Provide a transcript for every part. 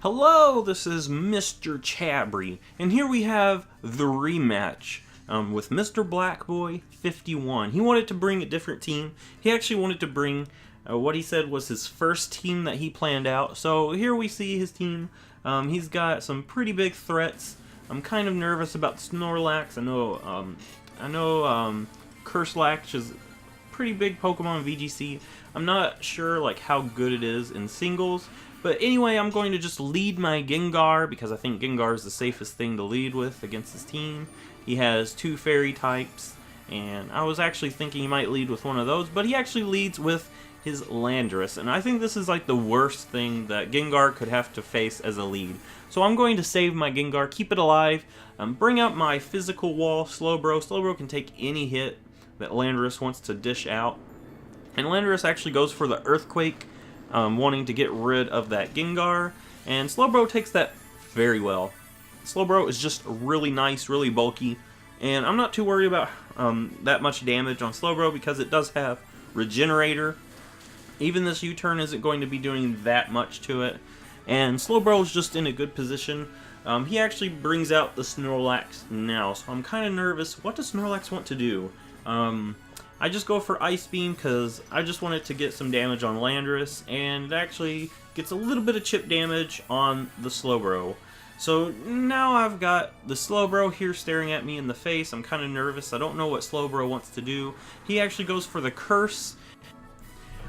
Hello, this is Mr. Chabry, and here we have the rematch with Mr. Blackboy 51. He wanted to bring a different team. He actually wanted to bring what he said was his first team that he planned out. So here we see his team. He's got some pretty big threats. I'm kind of nervous about Snorlax. I know Curselax is a pretty big Pokemon VGC. I'm not sure like how good it is in singles. But anyway, I'm going to just lead my Gengar because I think Gengar is the safest thing to lead with against his team. He has two fairy types, and I was actually thinking he might lead with one of those, but he actually leads with his Landorus, and I think this is like the worst thing that Gengar could have to face as a lead. So I'm going to save my Gengar, keep it alive, bring out my physical wall, Slowbro. Slowbro can take any hit that Landorus wants to dish out, and Landorus actually goes for the Earthquake, wanting to get rid of that Gengar, and Slowbro takes that very well. Slowbro is just really nice, really bulky, and I'm not too worried about that much damage on Slowbro because it does have Regenerator. Even this U-turn isn't going to be doing that much to it, and Slowbro is just in a good position. He actually brings out the Snorlax now, so I'm kind of nervous. What does Snorlax want to do? I just go for Ice Beam because I just want it to get some damage on Landorus, and it actually gets a little bit of chip damage on the Slowbro. So now I've got the Slowbro here staring at me in the face. I'm kind of nervous. I don't know what Slowbro wants to do. He actually goes for the Curse,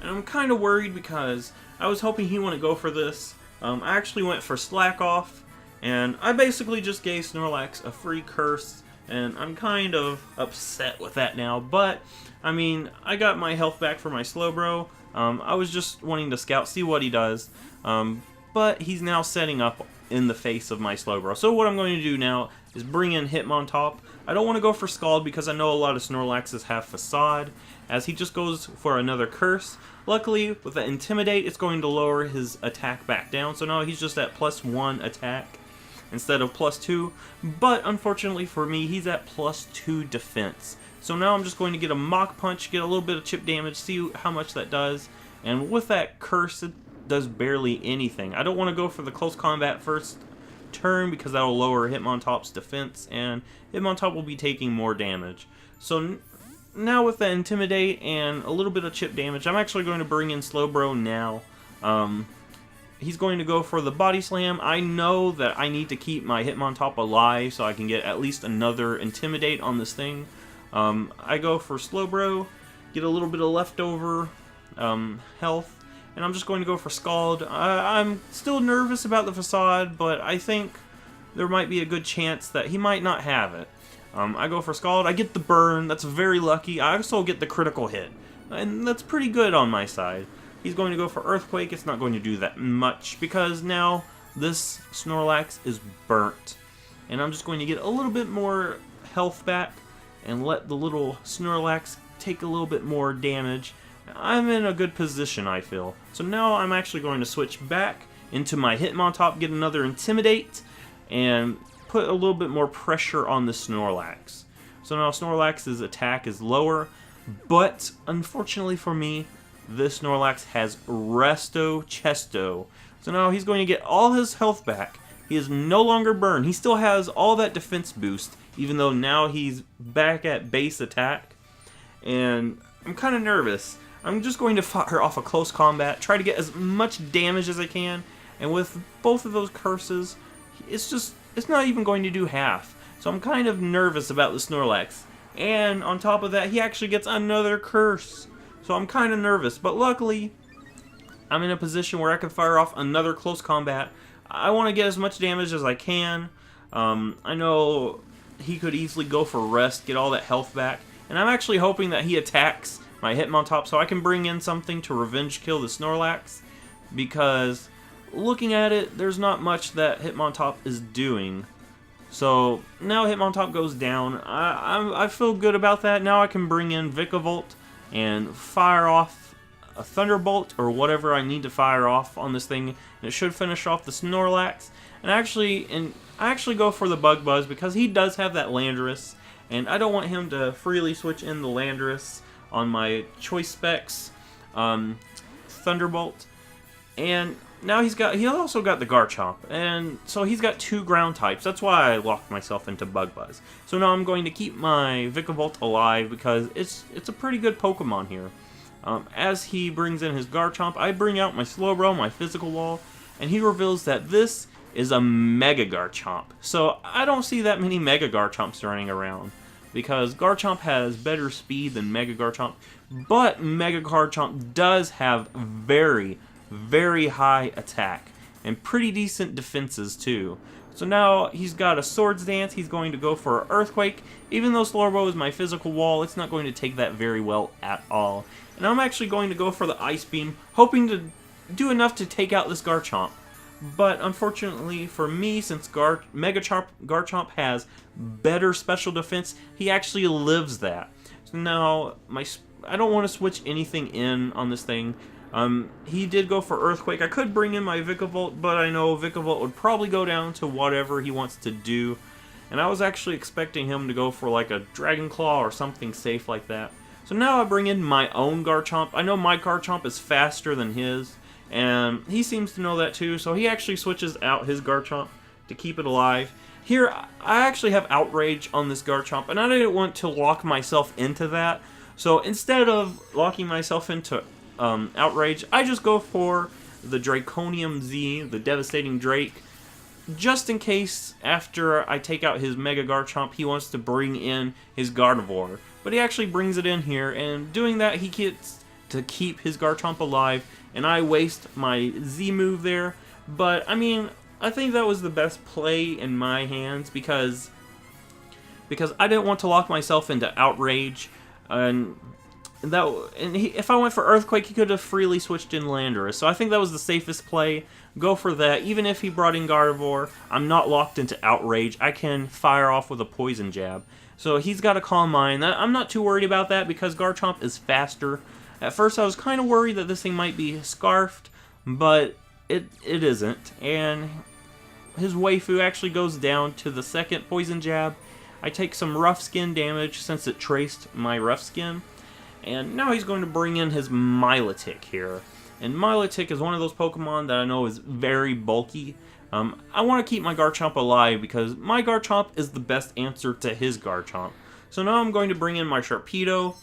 and I'm kind of worried because I was hoping he wouldn't go for this. I actually went for Slack Off, and I basically just gave Snorlax a free Curse, and I'm kind of upset with that now, but I mean, I got my health back for my Slowbro. I was just wanting to scout, see what he does, but he's now setting up in the face of my Slowbro. So what I'm going to do now is bring in Hitmontop. I don't want to go for Scald because I know a lot of Snorlaxes have Facade, as he just goes for another Curse. Luckily, with the Intimidate, it's going to lower his attack back down, so now he's just at +1 attack instead of +2, but unfortunately for me, he's at +2 defense. So now I'm just going to get a Mach Punch, get a little bit of chip damage, see how much that does, and with that Curse, it does barely anything. I don't want to go for the Close Combat first turn because that will lower Hitmontop's defense, and Hitmontop will be taking more damage. So now with the Intimidate and a little bit of chip damage, I'm actually going to bring in Slowbro now. He's going to go for the Body Slam. I know that I need to keep my Hitmontop alive so I can get at least another Intimidate on this thing. I go for Slowbro, get a little bit of leftover health, and I'm just going to go for Scald. I'm still nervous about the Facade, but I think there might be a good chance that he might not have it. I go for Scald, I get the burn, that's very lucky. I also get the critical hit, and that's pretty good on my side. He's going to go for Earthquake. It's not going to do that much because now this Snorlax is burnt. And I'm just going to get a little bit more health back and let the little Snorlax take a little bit more damage. I'm in a good position, I feel. So now I'm actually going to switch back into my Hitmontop, get another Intimidate, and put a little bit more pressure on the Snorlax. So now Snorlax's attack is lower, but unfortunately for me, this Snorlax has Resto Chesto. So now he's going to get all his health back. He is no longer burned. He still has all that defense boost, even though now he's back at base attack. And I'm kind of nervous. I'm just going to fire off a Close Combat, try to get as much damage as I can. And with both of those curses, it's not even going to do half. So I'm kind of nervous about the Snorlax. And on top of that, he actually gets another curse. So I'm kind of nervous, but luckily, I'm in a position where I can fire off another Close Combat. I want to get as much damage as I can. I know he could easily go for Rest, get all that health back, and I'm actually hoping that he attacks my Hitmontop so I can bring in something to revenge kill the Snorlax, because looking at it, there's not much that Hitmontop is doing. So now Hitmontop goes down. I feel good about that. Now I can bring in Vikavolt and fire off a Thunderbolt or whatever I need to fire off on this thing, and it should finish off the Snorlax. And I actually go for the Bug Buzz because he does have that Landorus, and I don't want him to freely switch in the Landorus on my Choice Specs Thunderbolt. And now he also got the Garchomp, and so he's got 2 ground types. That's why I locked myself into Bug Buzz. So now I'm going to keep my Vikavolt alive because it's a pretty good Pokemon here. As he brings in his Garchomp, I bring out my Slowbro, my Physical Wall, and he reveals that this is a Mega Garchomp. So I don't see that many Mega Garchomps running around, because Garchomp has better speed than Mega Garchomp, but Mega Garchomp does have very, very high attack and pretty decent defenses too. So now he's got a Swords Dance. He's going to go for an Earthquake. Even though Slowbro is my Physical Wall, it's not going to take that very well at all. And I'm actually going to go for the Ice Beam, hoping to do enough to take out this Garchomp. But unfortunately for me, since Garchomp has better special defense, he actually lives that. So now I don't want to switch anything in on this thing. He did go for Earthquake. I could bring in my Vikavolt, but I know Vikavolt would probably go down to whatever he wants to do. And I was actually expecting him to go for like a Dragon Claw or something safe like that. So now I bring in my own Garchomp. I know my Garchomp is faster than his, and he seems to know that too, so he actually switches out his Garchomp to keep it alive. Here, I actually have Outrage on this Garchomp, and I didn't want to lock myself into that. So instead of locking myself into Outrage, I just go for the Draconium Z, the Devastating Drake, just in case after I take out his Mega Garchomp, he wants to bring in his Gardevoir. But he actually brings it in here, and doing that, he gets to keep his Garchomp alive, and I waste my Z move there. But, I mean, I think that was the best play in my hands, because I didn't want to lock myself into Outrage, if I went for Earthquake, he could have freely switched in Landorus. So I think that was the safest play. Go for that. Even if he brought in Gardevoir, I'm not locked into Outrage. I can fire off with a Poison Jab. So he's got a Calm Mind. I'm not too worried about that because Garchomp is faster. At first I was kind of worried that this thing might be Scarfed, but it isn't. And his Waifu actually goes down to the second Poison Jab. I take some Rough Skin damage since it traced my Rough Skin. And now he's going to bring in his Milotic here. And Milotic is one of those Pokemon that I know is very bulky. I want to keep my Garchomp alive because my Garchomp is the best answer to his Garchomp. So now I'm going to bring in my Sharpedo.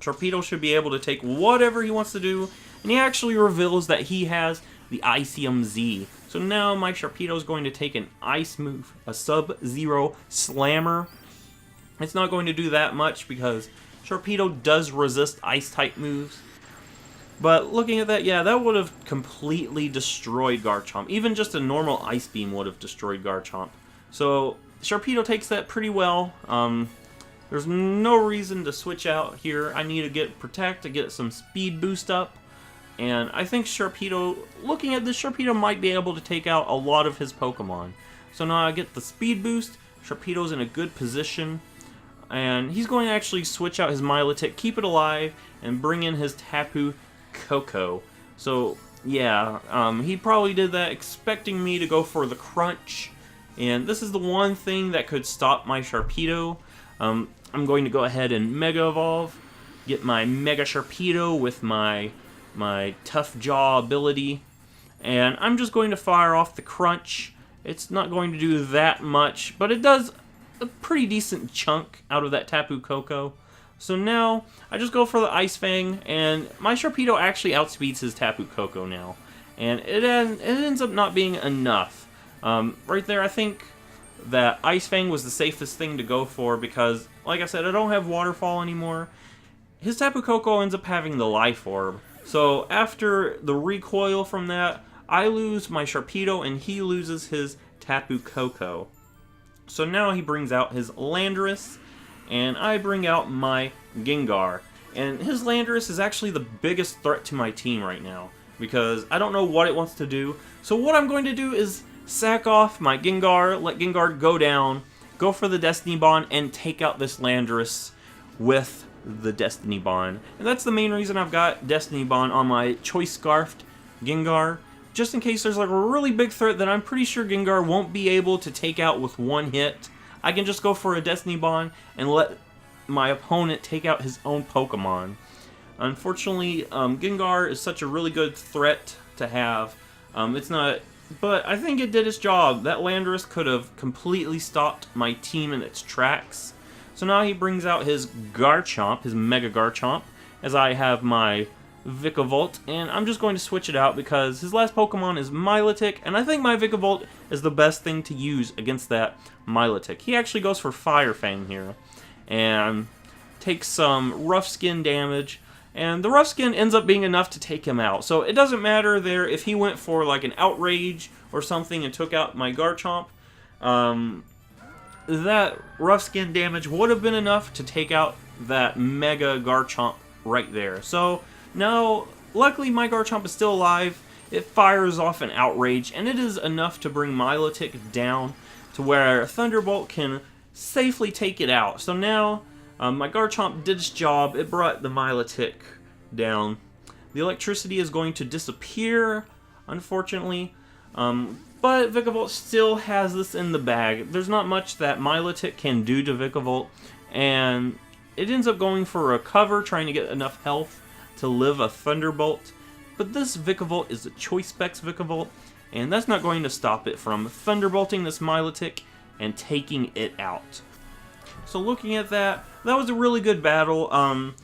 Sharpedo should be able to take whatever he wants to do. And he actually reveals that he has the Icium Z. So now my Sharpedo is going to take an Ice move, a Sub-Zero Slammer. It's not going to do that much because Sharpedo does resist Ice-type moves. But looking at that, yeah, that would have completely destroyed Garchomp. Even just a normal Ice Beam would have destroyed Garchomp. So Sharpedo takes that pretty well. There's no reason to switch out here. I need to get Protect to get some speed boost up. And I think Sharpedo, looking at this, Sharpedo might be able to take out a lot of his Pokemon. So now I get the speed boost. Sharpedo's in a good position. And he's going to actually switch out his Milotic, keep it alive, and bring in his Tapu Koko. So, yeah, he probably did that expecting me to go for the Crunch. And this is the one thing that could stop my Sharpedo. I'm going to go ahead and Mega Evolve, get my Mega Sharpedo with my Tough Jaw ability. And I'm just going to fire off the Crunch. It's not going to do that much, but it does a pretty decent chunk out of that Tapu Koko. So now, I just go for the Ice Fang, and my Sharpedo actually outspeeds his Tapu Koko now. And it ends up not being enough. Right there, I think that Ice Fang was the safest thing to go for because, like I said, I don't have Waterfall anymore. His Tapu Koko ends up having the Life Orb. So after the recoil from that, I lose my Sharpedo and he loses his Tapu Koko. So now he brings out his Landorus, and I bring out my Gengar. And his Landorus is actually the biggest threat to my team right now, because I don't know what it wants to do. So what I'm going to do is sack off my Gengar, let Gengar go down, go for the Destiny Bond, and take out this Landorus with the Destiny Bond. And that's the main reason I've got Destiny Bond on my Choice Scarfed Gengar. Just in case there's like a really big threat that I'm pretty sure Gengar won't be able to take out with one hit, I can just go for a Destiny Bond and let my opponent take out his own Pokemon. Unfortunately, Gengar is such a really good threat to have. It's not, but I think it did its job. That Landorus could have completely stopped my team in its tracks. So now he brings out his Garchomp, his Mega Garchomp, as I have my Vikavolt, and I'm just going to switch it out because his last Pokemon is Milotic, and I think my Vikavolt is the best thing to use against that Milotic. He actually goes for Fire Fang here, and takes some Rough Skin damage, and the Rough Skin ends up being enough to take him out. So it doesn't matter there if he went for like an Outrage or something and took out my Garchomp. That Rough Skin damage would have been enough to take out that Mega Garchomp right there. So now, luckily my Garchomp is still alive. It fires off an Outrage, and it is enough to bring Milotic down to where Thunderbolt can safely take it out. So now, my Garchomp did its job. It brought the Milotic down. The electricity is going to disappear, unfortunately. But Vikavolt still has this in the bag. There's not much that Milotic can do to Vikavolt, and it ends up going for a cover, trying to get enough health to live a Thunderbolt. But this Vikavolt is a Choice Specs Vikavolt, and that's not going to stop it from Thunderbolting this Milotic and taking it out. So looking at that, that was a really good battle.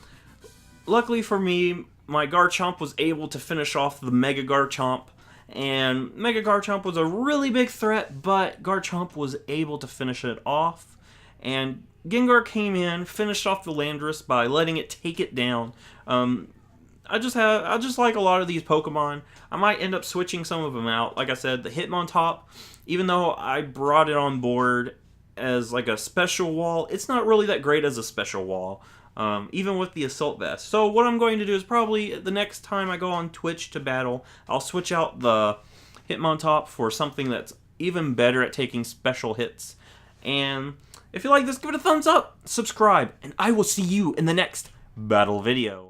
Luckily for me, my Garchomp was able to finish off the Mega Garchomp, and Mega Garchomp was a really big threat, but Garchomp was able to finish it off, and Gengar came in, finished off the Landorus by letting it take it down. I just like a lot of these Pokemon. I might end up switching some of them out. Like I said, the Hitmontop, even though I brought it on board as like a special wall, it's not really that great as a special wall, even with the Assault Vest. So what I'm going to do is probably the next time I go on Twitch to battle, I'll switch out the Hitmontop for something that's even better at taking special hits. And if you like this, give it a thumbs up, subscribe, and I will see you in the next battle video.